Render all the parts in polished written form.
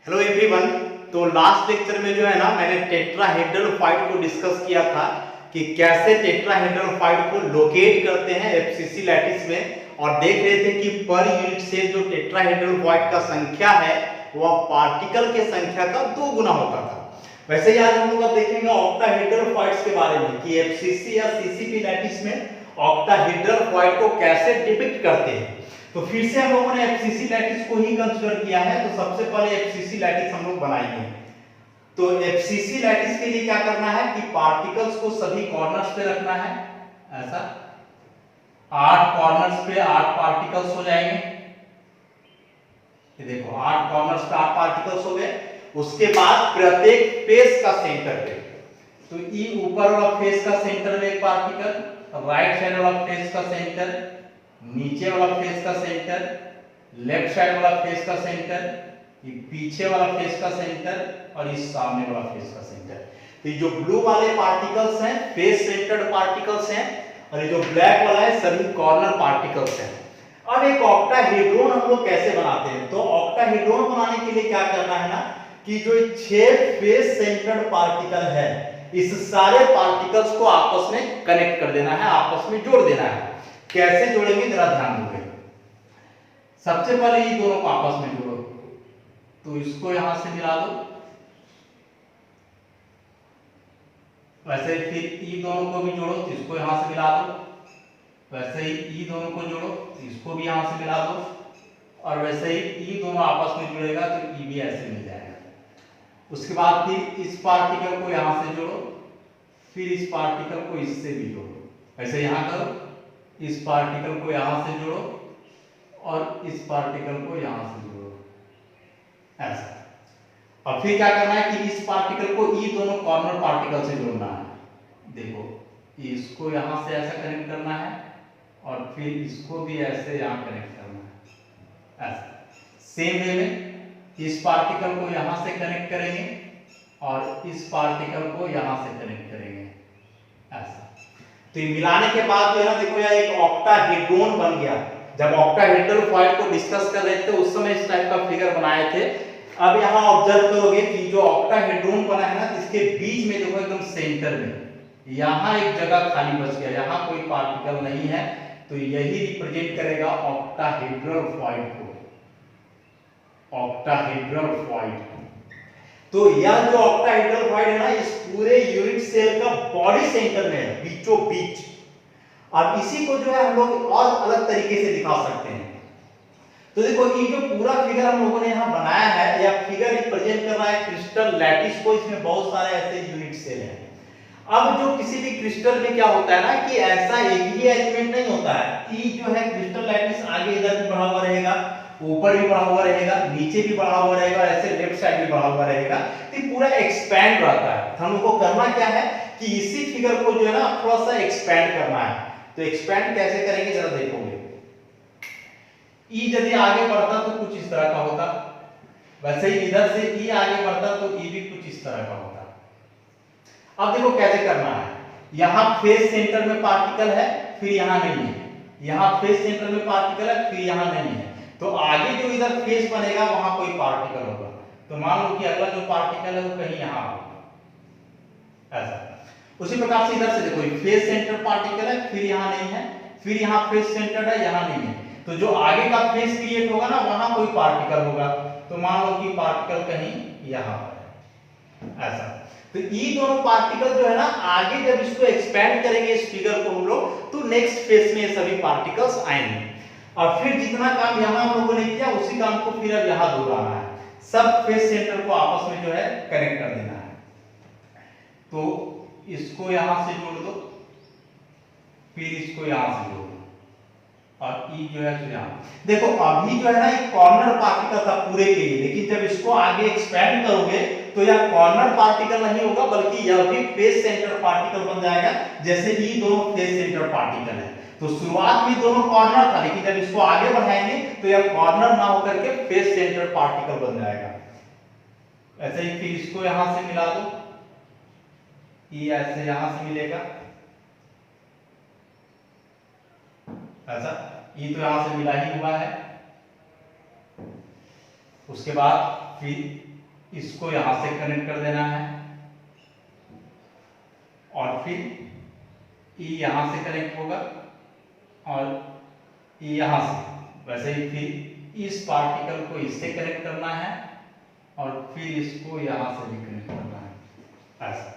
Hello everyone. तो last lecture में जो है ना मैंने टेट्राहेड्रल फाइट को डिस्कस किया था कि कैसे टेट्राहेड्रल फाइट को लोकेट करते हैं एफसीसी लैटिस में, और देख रहे थे कि पर यूनिट से जो टेट्राहेड्रल फाइट का संख्या है वह पार्टिकल के संख्या का 2 गुना होता था। वैसे ही आज हम लोग अब देखेंगे ऑक्टाहेड्रल फाइट्स के बारे में कि एफसीसी या सीसीपी लैटिस में ऑक्टाहेड्रल फाइट को कैसे डिपिक्ट करते हैं। तो फिर से हम लोगों ने एफसीसी लैटिस को ही कंसीडर किया है, तो सबसे पहले एफसीसी लैटिस हम लोग बनाएंगे। तो एफसीसी लैटिस के लिए क्या करना है कि पार्टिकल्स को सभी कॉर्नर्स पे रखना है। ऐसा 8 कॉर्नर्स पे 8 पार्टिकल्स हो जाएंगे। ये देखो 8 कॉर्नर्स पे 8 पार्टिकल्स हो गए। उसके बाद प्रत्येक फेस का सेंटर पे, तो ई ऊपर वाला फेस का सेंटर में एक पार्टिकल, राइट साइड वाला फेस का सेंटर, नीचे वाला फेस का सेंटर, लेफ्ट साइड वाला फेस का सेंटर, ये पीछे वाला फेस का सेंटर और इस सामने वाला फेस का सेंटर। तो ये जो ब्लू वाले पार्टिकल्स हैं फेस सेंटर्ड पार्टिकल्स हैं, और ये जो ब्लैक वाला है सभी कॉर्नर पार्टिकल्स हैं। अब एक ऑक्टाहेड्रॉन हम लोग कैसे बनाते हैं? तो ऑक्टाहेड्रॉन बनाने के लिए क्या करना है ना कि जो 6 फेस सेंटर्ड पार्टिकल है इस सारे पार्टिकल्स को आपस में कनेक्ट कर देना है, आपस में जोड़ देना है। कैसे जोड़ेंगे जरा ध्यान दोगे। सबसे पहले ये दोनों को आपस में जोड़ो, तो इसको यहां से मिला दो। वैसे फिर ई दोनों को भी जोड़ो तो इसको यहां से मिला दो। वैसे ही ई दोनों को जोड़ो तो इसको भी यहां से मिला दो, और वैसे ही ई दोनों आपस में जुड़ेगा तो ई भी ऐसे मिल जाएगा। उसके बाद फिर इस पार्टिकल को यहां से जोड़ो, फिर इस पार्टिकल को इससे भी जोड़ो। ऐसे यहां करो, इस पार्टिकल को यहां से जोड़ो और इस पार्टिकल को यहां से जोड़ो, ऐसा। और फिर क्या करना है कि इस पार्टिकल को ई दोनों कॉर्नर पार्टिकल से जोड़ना है। देखो इसको यहां से ऐसा कनेक्ट करना है और फिर इसको भी ऐसे यहां कनेक्ट करना है, ऐसा। सेम वे में इस पार्टिकल को यहां से कनेक्ट करेंगे और इस पार्टिकल को यहां से कनेक्ट करेंगे, ऐसा। तो ये मिलाने के बाद जो है ना देखो यहाँ एक ऑक्टाहेड्रॉन बन गया। जब ऑक्टाहेड्रल फाइट को डिस्कस कर रहे थे उस समय इस टाइप का फिगर बनाए थे। अब यहाँ ऑब्जर्व करोगे कि जो ऑक्टाहेड्रॉन बना है ना इसके बीच में देखो एकदम सेंटर में यहाँ एक जगह खाली बच गया, यहाँ कोई पार्टिकल नहीं है, तो यही रिप्रेजेंट करेगा ऑक्टाहेड्रल फाइट को, ऑक्टाहेड्रल फाइट। तो यह जो ऑक्टाहेड्रल फाइट है ना इस पूरे यूनिट सेल का बॉडी सेंटर में है, बीचों बीच। अब इसी को जो है हम लोग और अलग तरीके से दिखा सकते हैं। तो देखो ये जो पूरा फिगर हम लोगों ने यहाँ बनाया है यह फिगर रिप्रेजेंट कर रहा है क्रिस्टल लैटिस को। इसमें बहुत सारे ऐसे यूनिट सेल हैं। अब जो किसी भी क्रिस्टल में क्या होता है ना कि ऐसा एक ही एलिमेंट नहीं होता है। ई जो है क्रिस्टल लैटिस आगे इधर भी बढ़ा हुआ रहेगा, ऊपर भी बढ़ा हुआ रहेगा, नीचे भी बढ़ा हुआ रहेगा, ऐसे लेफ्ट साइड भी बढ़ा हुआ रहेगा। तो पूरा एक्सपैंड रहता है। हम लोग को करना क्या है कि इसी फिगर को जो है ना थोड़ा सा एक्सपैंड करना है। तो एक्सपैंड कैसे करेंगे जरा देखोगे। ई यदि आगे बढ़ता तो कुछ इस तरह का होता, वैसे ही इधर से ई आगे बढ़ता तो ई भी कुछ इस तरह का होता। अब देखो कैसे करना है। यहां फेस सेंटर में पार्टिकल है, फिर यहां नहीं है। यहां फेस सेंटर में पार्टिकल है, फिर यहां नहीं है। तो आगे जो इधर फेस बनेगा वहां कोई पार्टिकल होगा। तो मान लो कि अगला जो पार्टिकल है वो कहीं यहां होगा, ऐसा। उसी प्रकार से इधर से देखो फेस सेंटर पार्टिकल है, फिर यहां नहीं है, फिर यहां फेस सेंटर है, यहां नहीं है। तो जो आगे का फेस क्रिएट होगा ना वहां कोई पार्टिकल होगा। तो मान लो कि पार्टिकल कहीं यहां पर है, ऐसा। तो ये दोनों पार्टिकल जो है ना आगे जब इसको एक्सपैंड करेंगे इस फिगर को हम लोग तो नेक्स्ट फेस में ये सभी पार्टिकल्स आएंगे। और फिर जितना काम यहां हम लोगों ने किया उसी काम को फिर अब यहां दोहराना है। सब फेस सेंटर को आपस में जो है कनेक्ट कर देना है। तो इसको यहां से जोड़ दो, फिर इसको यहां से जोड़ दो, और ई जो है तो यहां देखो। अभी जो है ना एक कॉर्नर पार्टिकल था पूरे के लिए, लेकिन जब इसको आगे एक्सपैंड करोगे तो यह कॉर्नर पार्टिकल नहीं होगा बल्कि यह भी फेस सेंटर पार्टिकल बन जाएगा। जैसे ई दोनों फेस सेंटर पार्टिकल है। तो शुरुआत में दोनों कॉर्नर था, लेकिन जब इसको आगे बढ़ाएंगे तो यह कॉर्नर ना होकर के फेस सेंटर पार्टिकल बन जाएगा। ऐसे ही फिर इसको यहां से मिला दो, ई ऐसे यहां से मिलेगा, ऐसा। ये तो यहां से मिला ही हुआ है। उसके बाद फिर इसको यहां से कनेक्ट कर देना है और फिर ई यहां से कनेक्ट होगा और ई यहां से, वैसे ही फिर इस पार्टिकल को इससे कनेक्ट करना है और फिर इसको यहां से भी कनेक्ट करना है, ऐसा।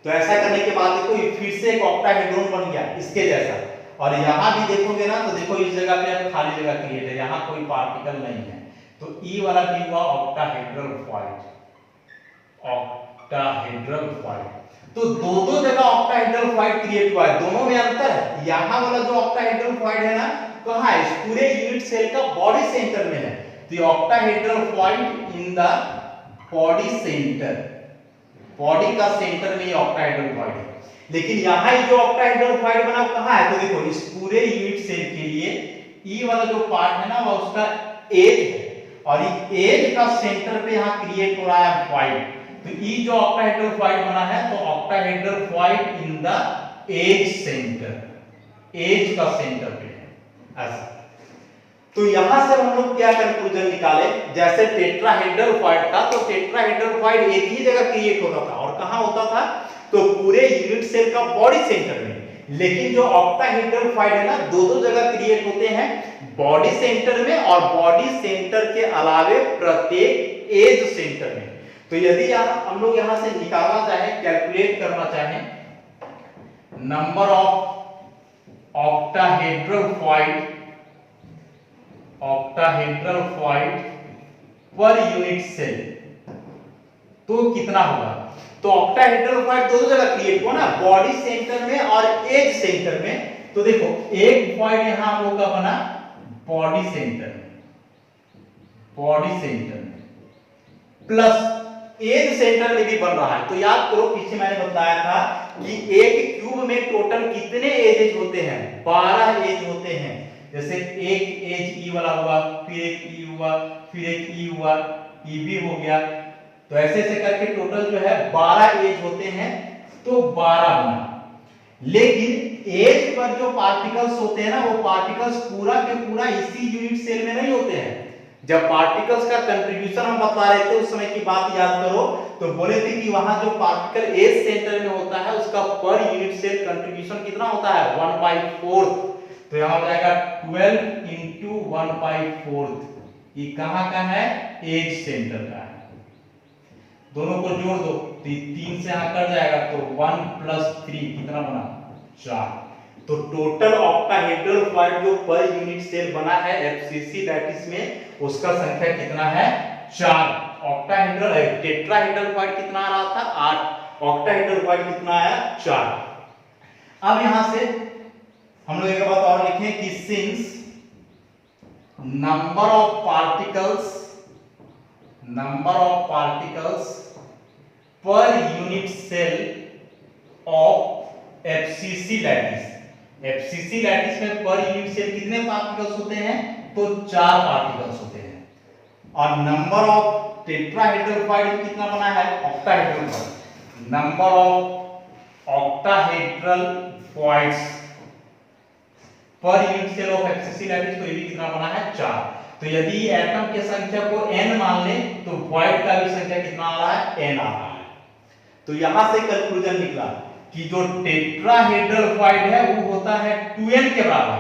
तो ऐसा करने के बाद देखो ये फिर से एक ऑक्टाहेड्रॉन बन गया इसके जैसा। और यहां भी देखोगे ना तो देखो इस जगह पे अब खाली जगह क्रिएट है, यहां कोई पार्टिकल नहीं है, तो ई वाला भी हुआ ऑक्टाहेड्रल फॉइड, ऑक्टाहेड्रल फॉइड। तो दो जगह ऑक्टाहेड्रल फॉइड क्रिएट हुआ है, दोनों में अंतर है। यहां वाला जो ऑक्टाहेड्रल फॉइड है ना कहां है, इस पूरे यूनिट सेल का बॉडी सेंटर में है, तो ये octahedral void in the body centre, body का सेंटर में ये ऑक्टाहेड्रल फॉइड है। लेकिन यहां जो ऑक्टाहेड्रल फॉइड बना वो कहां है, तो देखो इस पूरे यूनिट सेल के लिए ई वाला जो पार्ट है ना वो उसका एज है, और ये एज का सेंटर पे यहां क्रिएट हो रहा है फॉइड। तो ई जो ऑक्टाहेड्रल फॉइड बना है तो octahedral void in the edge centre, edge का सेंटर पे है, ऐसा। तो यहां से हम लोग क्या कंक्लूजन निकाले, जैसे टेट्राहेड्रल फॉइड था तो टेट्राहेड्रल फॉइड एक ही जगह क्रिएट होता था, और कहां होता था, तो पूरे यूनिट सेल का बॉडी सेंटर में। लेकिन जो ऑक्टाहेड्रल फॉइड है ना दो जगह क्रिएट होते हैं, बॉडी सेंटर में और बॉडी सेंटर के अलावे प्रत्येक एज सेंटर में। तो यदि हम लोग यहां से निकालना चाहें, कैलकुलेट करना चाहें number of octahedral void, octahedral void per unit cell, तो कितना होगा, तो ऑक्टाहेड्रल फॉइड दो जगह क्रिएट हुआ ना, बॉडी सेंटर में और एज सेंटर में। तो देखो एक फॉइड यहां हम लोग का बना बॉडी सेंटर में, बॉडी सेंटर में प्लस एज सेंटर में भी बन रहा है। तो याद करो पीछे मैंने बताया था कि एक क्यूब में टोटल कितने एजेस होते हैं, 12 एज होते हैं। जैसे एक एज ई वाला हुआ, फिर एक ई हुआ, फिर एक ई हुआ, ई भी हो गया, तो ऐसे ऐसे करके टोटल जो है 12 एज होते हैं, तो 12 बना। लेकिन एज पर जो पार्टिकल्स होते हैं ना वो पार्टिकल्स पूरा के पूरा इसी यूनिट सेल में नहीं होते हैं। जब पार्टिकल्स का कंट्रीब्यूशन हम बता रहे थे उस समय की बात याद करो, तो बोले थे कि वहां जो पार्टिकल एज सेंटर में होता है उसका पर यूनिट सेल कंट्रीब्यूशन कितना होता है, 1/4। तो यहां हो जाएगा 12 into 1/4, ये कहां का है, एज सेंटर का है। दोनों को जोड़ दो तो 3 से यहां कट जाएगा, तो 1 + 3 कितना बना, 4। तो टोटल ऑक्टाहेड्रल फॉइड जो पर यूनिट सेल बना है एफसीसी लैटिस में, उसका संख्या कितना है, 4। ऑक्टाहेड्रल है, टेट्राहेड्रल फॉइड कितना आ रहा था, 8, ऑक्टाहेड्रल फॉइड कितना आया, 4। अब यहां से हम लोग एक बात और लिखें कि since number of particles per unit cell of FCC lattice, FCC lattice में पर यूनिट सेल कितने पार्टिकल्स होते हैं, तो 4 पार्टिकल्स होते हैं। और नंबर ऑफ टेट्राहेड्रल फॉइड में कितना बना है, octahedral void, number of octahedral voids per unit cell of FCC lattice, तो ये भी कितना बना है, 4। तो यदि एटम की संख्या को n मान ले तो फॉइड का भी संख्या कितना आ रहा है, n आ रहा है। तो यहां से कंक्लूजन निकला कि जो टेट्राहेड्रल फॉइड है वो होता है 2n के बराबर,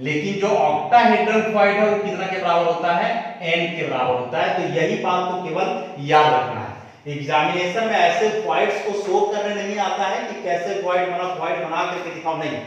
लेकिन जो ऑक्टाहेड्रल फॉइड है वो कितना के बराबर होता है, n के बराबर होता है। तो यही बात को केवल याद रखना है। एग्जामिनेशन में ऐसे फॉइड्स को शो करने नहीं आता है कि कैसे फॉइड बना करके दिखाओ, नहीं,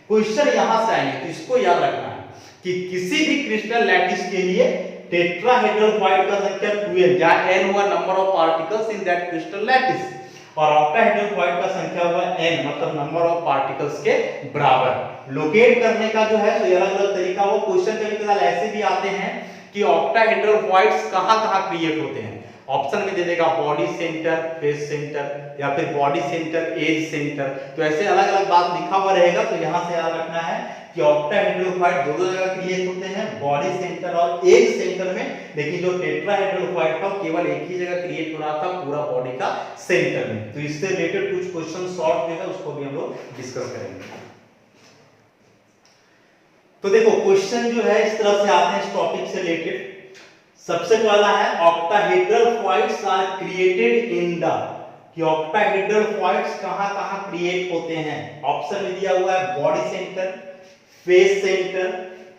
क्वेश्चन यहां से आएंगे, तो इसको याद रखना है कि किसी भी क्रिस्टल लैटिस के लिए टेट्राहेड्रल फॉइड का संख्या 2n, जहां n हुआ number of particles in that crystal lattice, और ऑक्टाहेड्रल फॉइड का संख्या हुआ n, मतलब नंबर ऑफ पार्टिकल्स के बराबर। लोकेट करने का जो है तो अलग अलग तरीका, वो क्वेश्चन कभी-कभार ऐसे भी आते हैं कि ऑक्टाहेड्रल फॉइड्स कहां-कहां क्रिएट होते हैं, ऑप्शन में दे देगा बॉडी सेंटर, फेस सेंटर, या फिर बॉडी सेंटर, एज सेंटर, तो ऐसे अलग अलग बात लिखा हुआ रहेगा। तो यहां से याद रखना है कि ऑक्टाहेड्रल फॉइड दो जगह क्रिएट होते हैं, बॉडी सेंटर और एज सेंटर में, लेकिन जो टेट्राहेड्रल फॉइड था केवल एक ही जगह क्रिएट हो रहा था, पूरा बॉडी का सेंटर में। तो इससे रिलेटेड कुछ क्वेश्चन शॉर्ट जो है उसको भी हम लोग डिस्कस करेंगे। तो देखो क्वेश्चन जो है इस तरह से आते हैं इस टॉपिक से रिलेटेड, सबसे पहला है octahedral voids are created in the, कि ऑक्टाहेड्रल फॉइड्स कहां-कहां क्रिएट होते हैं। ऑप्शन में दिया हुआ है body centre, face centre,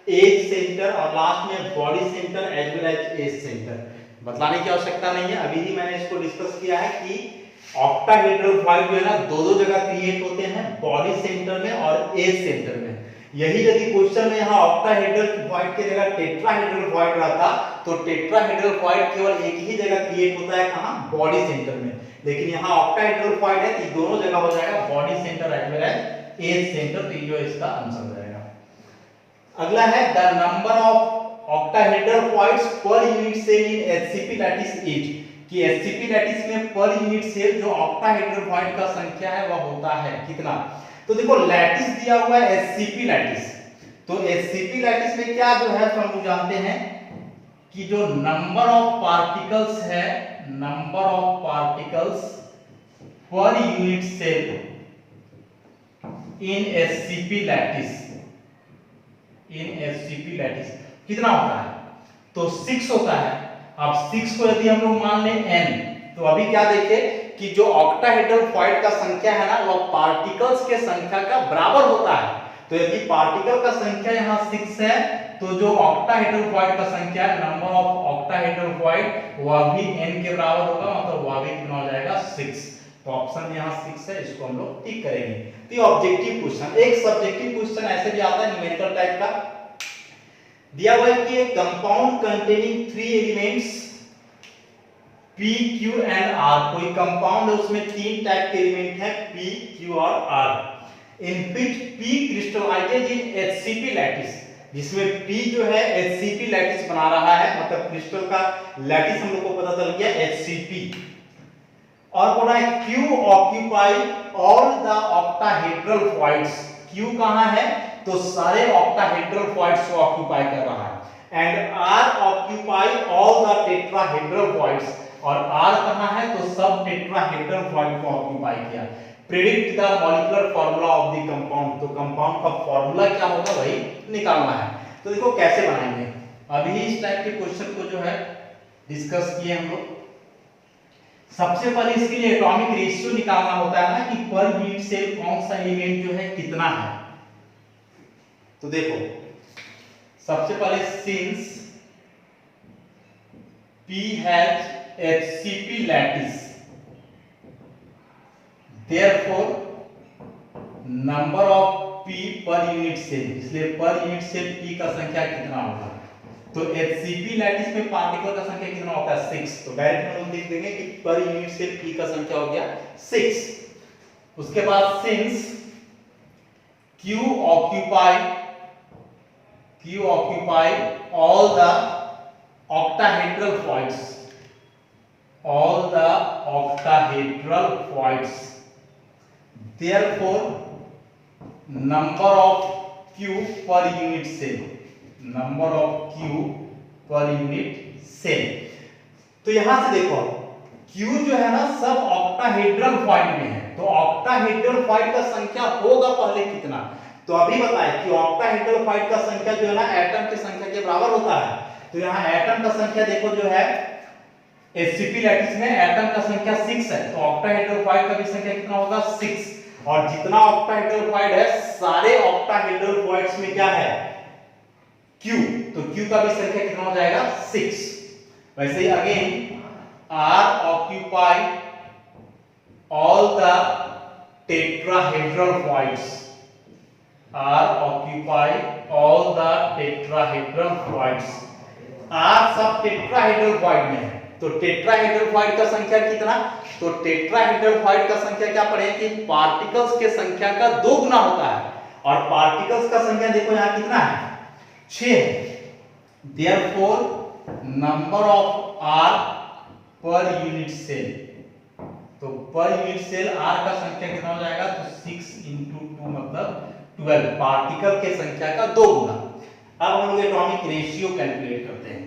edge centre और लास्ट में body centre as well as edge centre. बतलाने की आवश्यकता नहीं है, अभी ही मैंने इसको डिस्कस किया है कि ऑक्टाहेड्रल फॉइड जो है ना दो जगह क्रिएट होते हैं, बॉडी सेंटर में और एज सेंटर में। यही यदि क्वेश्चन में यहाँ ऑक्टाहेड्रल फॉइड की जगह टेट्राहेड्रल फॉइड रहता तो टेट्राहेड्रल फॉइड केवल एक ही जगह क्रिएट होता है, कहां, बॉडी सेंटर में। लेकिन यहाँ ऑक्टाहेड्रल फॉइड है तो दोनों जगह हो जाएगा, body centre as well as edge centre. तो ये इसका आंसर हो जाएगा। अगला है the number of octahedral voids per unit cell in HCP lattice is, कि एचसीपी लैटिस में पर यूनिट सेल जो ऑक्टाहेड्रल फॉइड का संख्या है वह होता है कितना। तो देखो लैटिस दिया हुआ है एचसीपी लैटिस, तो एचसीपी लैटिस में क्या जो है तो हम लोग जानते हैं कि जो नंबर ऑफ पार्टिकल्स है, number of particles per unit cell in HCP lattice, in HCP lattice कितना होता है, तो 6 होता है। अब 6 को यदि हम लोग मान लें n, तो अभी क्या देखे कि जो ऑक्टाहेड्रल फॉइड का संख्या है ना वह पार्टिकल्स के संख्या का बराबर होता है। तो यदि पार्टिकल का संख्या यहाँ 6 है तो जो ऑक्टाहेड्रल फॉइड का संख्या है, नंबर ऑफ ऑक्टाहेड्रल फॉइड, वह भी n के बराबर होगा, मतलब वह भी कितना हो जाएगा 6। तो ऑप्शन में यहाँ 6 है, इसको हम लोग टिक करेंगे। तो ये ऑब्जेक्टिव क्वेश्चन। एक सब्जेक्टिव क्वेश्चन ऐसे भी आता है न्यूमेरिकल टाइप का, दिया हुआ है कि compound containing 3 elements P, Q and R, कोई कंपाउंड है उसमें 3 टाइप के एलिमेंट हैं P, Q और R, in which P crystallizes in HCP lattice, जिसमें P जो है HCP लैटिस बना रहा है, मतलब क्रिस्टल का लैटिस हम लोग को पता चल गया HCP। और बोला है Q occupy all the octahedral voids, Q कहां है तो सारे ऑक्टाहेड्रल फॉइड्स को ऑक्यूपाई कर रहा है, and R occupy all the tetrahedral voids, और R कहां है तो सब टेट्राहेड्रल फॉइड को ऑक्यूपाई किया। Predict the molecular formula of the compound, तो कंपाउंड का फार्मूला क्या होगा वही निकालना है। तो देखो कैसे बनाएंगे, अभी इस टाइप के क्वेश्चन को जो है डिस्कस किए हम लोग। सबसे पहले इसके लिए एटॉमिक रेशियो निकालना होता है ना कि पर यूनिट सेल कौन सा एलिमेंट जो है कितना है। तो देखो सबसे पहले since P has HCP lattice, therefore number of P per unit cell, इसलिए पर यूनिट सेल P का संख्या कितना होगा। तो HCP लैटिस में पार्टिकल का संख्या कितना होता है 6, तो डायरेक्ट हम लोग लिख देंगे कि पर यूनिट सेल P का संख्या हो गया 6। उसके बाद since Q occupy all the octahedral voids, all the octahedral voids, therefore number of Q per unit cell, number of Q per unit cell। तो यहां से देखो Q जो है ना सब ऑक्टाहेड्रल फॉइड में है, तो ऑक्टाहेड्रल फॉइड का संख्या होगा पहले कितना, तो अभी बताए कि ऑक्टाहेड्रल फॉइड का संख्या जो है ना एटम की संख्या के बराबर होता है। तो यहाँ एटम का संख्या देखो जो है एचसीपी लैटिस में एटम का संख्या 6 है, तो ऑक्टाहेड्रल फॉइड का भी संख्या कितना होगा 6, और जितना ऑक्टाहेड्रल फॉइड है सारे ऑक्टाहेड्रल फॉइड्स में क्या है Q, तो Q का भी संख्या कितना हो जाएगा 6। वैसे ही again R occupy all the tetrahedral voids, R occupy all the tetrahedral voids, R सब टेट्राहेड्रल फॉइड में है, तो टेट्राहेड्रल फॉइड का संख्या कितना, तो टेट्राहेड्रल फॉइड का संख्या क्या पढ़े कि पार्टिकल्स के संख्या का 2 गुना होता है, और पार्टिकल्स का संख्या देखो यहाँ कितना है 6 है। Therefore number of R per unit cell, तो पर यूनिट सेल R का संख्या कितना हो जाएगा तो 6 into 2 मतलब 12, पार्टिकल के संख्या का 2 गुना। अब हम लोग एटॉमिक रेशियो कैलकुलेट करते हैं।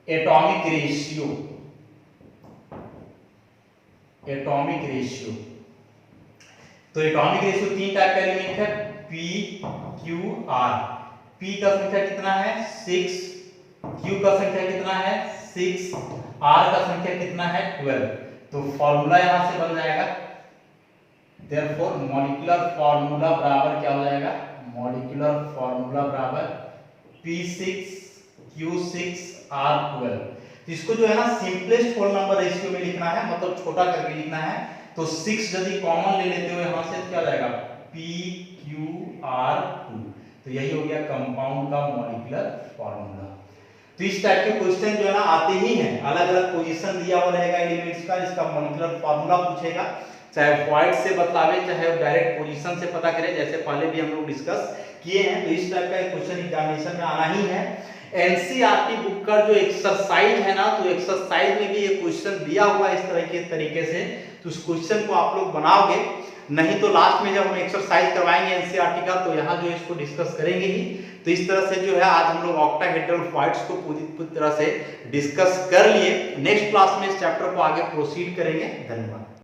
एटॉमिक रेशियो, एटॉमिक रेशियो, तो एटॉमिक रेशियो 3 टाइप का एलिमेंट है, पी क्यू आर। पी का संख्या कितना है 6, क्यू का संख्या कितना है 6, आर का संख्या कितना है 12। तो फॉर्मूला यहां से बन जाएगा, देयरफॉर मॉलिक्यूलर फॉर्मूला बराबर क्या हो जाएगा, मॉलिक्यूलर फॉर्मूला बराबर P6 Q6 R12। तो इसको जो है ना सिंपलेस्ट होल नंबर रेशियो में लिखना है, मतलब छोटा करके लिखना है। तो 6 यदि कॉमन ले लेते हो यहां से तो क्या हो जाएगा PQR2। तो यही हो गया कंपाउंड का मॉलिक्यूलर फॉर्मूला। तो इस टाइप के क्वेश्चन जो है ना आते ही हैं, अलग अलग पोजीशन दिया हुआ रहेगा एलिमेंट्स का, इसका मॉलिक्यूलर फॉर्मूला पूछेगा, चाहे पॉइंट से बतलावे चाहे डायरेक्ट पोजीशन से पता करे, जैसे पहले भी हम लोग डिस्कस किए हैं। तो इस टाइप का एक क्वेश्चन एग्जामिनेशन में आना ही है। एनसीईआरटी बुक का जो एक्सरसाइज है ना, तो एक्सरसाइज में भी ये क्वेश्चन दिया हुआ है इस तरह के तरीके से। तो उस क्वेश्चन को आप लोग बनाओगे, नहीं तो लास्ट में जब हम एक्सरसाइज करवाएंगे एनसीईआरटी का तो यहाँ जो है इसको डिस्कस करेंगे ही। तो इस तरह से जो है आज हम लोग ऑक्टाहेड्रल फाइट्स को पूरी तरह से डिस्कस कर लिए। नेक्स्ट क्लास में इस चैप्टर को आगे प्रोसीड करेंगे। धन्यवाद।